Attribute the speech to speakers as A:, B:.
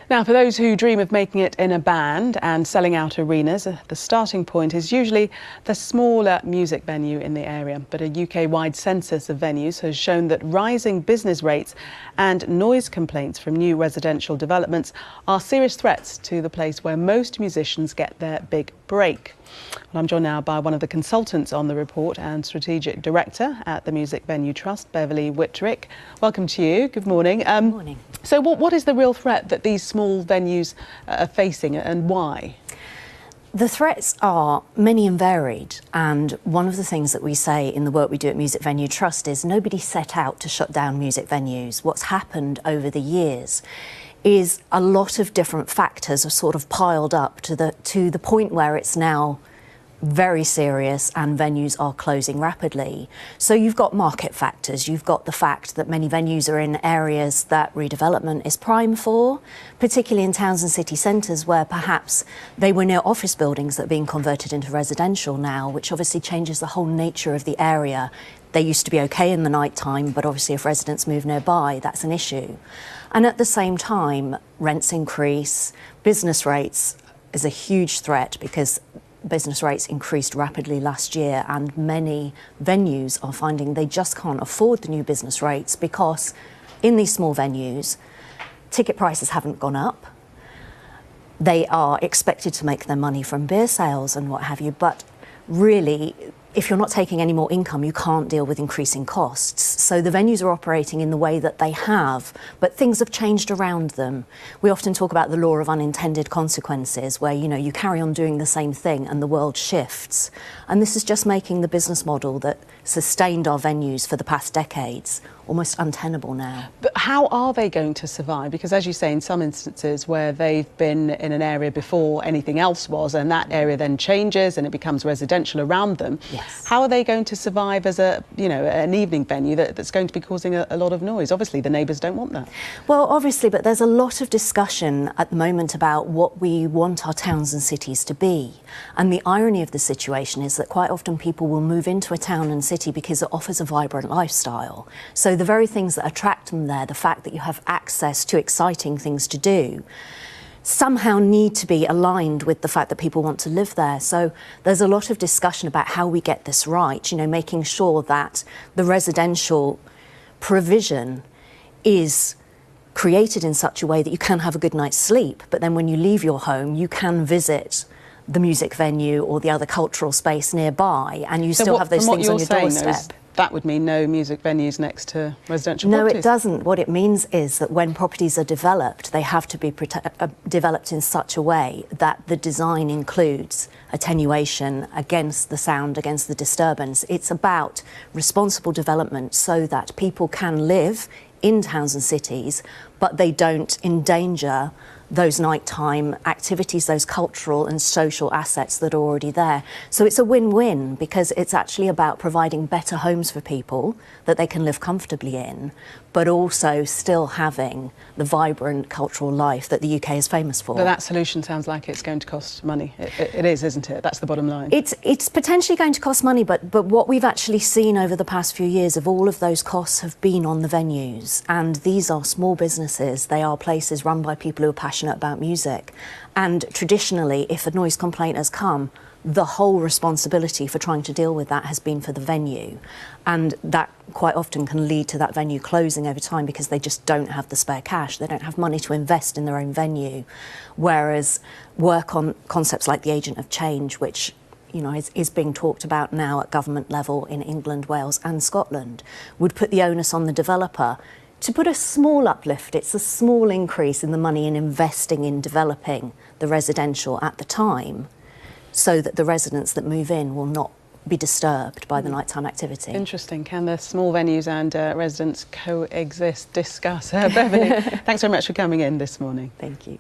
A: Now, for those who dream of making it in a band and selling out arenas, the starting point is usually the smaller music venue in the area. But a UK-wide census of venues has shown that rising business rates and noise complaints from new residential developments are serious threats to the place where most musicians get their big break. Well, I'm joined now by one of the consultants on the report and strategic director at the Music Venue Trust, Beverley Whitrick. Welcome to you. Good morning.
B: Good morning.
A: So what is the real threat that these small venues are facing and why?
B: The threats are many and varied, and one of the things that we say in the work we do at Music Venue Trust is nobody set out to shut down music venues. What's happened over the years is a lot of different factors are sort of piled up to the point where it's now very serious and venues are closing rapidly. So you've got market factors, you've got the fact that many venues are in areas that redevelopment is prime for, particularly in towns and city centres where perhaps they were near office buildings that are being converted into residential now, which obviously changes the whole nature of the area. They used to be okay in the night time, but obviously if residents move nearby, that's an issue. And at the same time, rents increase, business rates is a huge threat because business rates increased rapidly last year and many venues are finding they just can't afford the new business rates because in these small venues, ticket prices haven't gone up. They are expected to make their money from beer sales and what have you, but really, if you're not taking any more income, you can't deal with increasing costs. So the venues are operating in the way that they have, but things have changed around them. We often talk about the law of unintended consequences, where, you know, you carry on doing the same thing and the world shifts. And this is just making the business model that sustained our venues for the past decades almost untenable now.
A: But how are they going to survive? Because as you say, in some instances where they've been in an area before anything else was, and that area then changes and it becomes residential around them,
B: yes.
A: How are they going to survive as an evening venue that's going to be causing a lot of noise? Obviously, the neighbours don't want that.
B: Well, obviously, but there's a lot of discussion at the moment about what we want our towns and cities to be. And the irony of the situation is that quite often people will move into a town and city because it offers a vibrant lifestyle. So the very things that attract them there, the fact that you have access to exciting things to do, somehow need to be aligned with the fact that people want to live there. So there's a lot of discussion about how we get this right, you know, making sure that the residential provision is created in such a way that you can have a good night's sleep, but then when you leave your home, you can visit the music venue or the other cultural space nearby, and you still have those things on your doorstep.
A: That would mean no music venues next to residential properties?
B: No, it doesn't. What it means is that when properties are developed, they have to be developed in such a way that the design includes attenuation against the sound, against the disturbance. It's about responsible development so that people can live in towns and cities, but they don't endanger those nighttime activities, those cultural and social assets that are already there. So it's a win-win because it's actually about providing better homes for people that they can live comfortably in, but also still having the vibrant cultural life that the UK is famous for.
A: But that solution sounds like it's going to cost money. It is, isn't it? That's the bottom line.
B: It's potentially going to cost money, but what we've actually seen over the past few years of all of those costs have been on the venues. And these are small businesses. They are places run by people who are passionate about music. And traditionally, if a noise complaint has come, the whole responsibility for trying to deal with that has been for the venue. And that quite often can lead to that venue closing over time because they just don't have the spare cash. They don't have money to invest in their own venue. Whereas work on concepts like the agent of change, which is being talked about now at government level in England, Wales and Scotland, would put the onus on the developer to put a small uplift. It's a small increase in the money in investing in developing the residential at the time, so that the residents that move in will not be disturbed by the nighttime activity.
A: Interesting. Can the small venues and residents coexist? Discuss. Beverley, thanks very much for coming in this morning.
B: Thank you.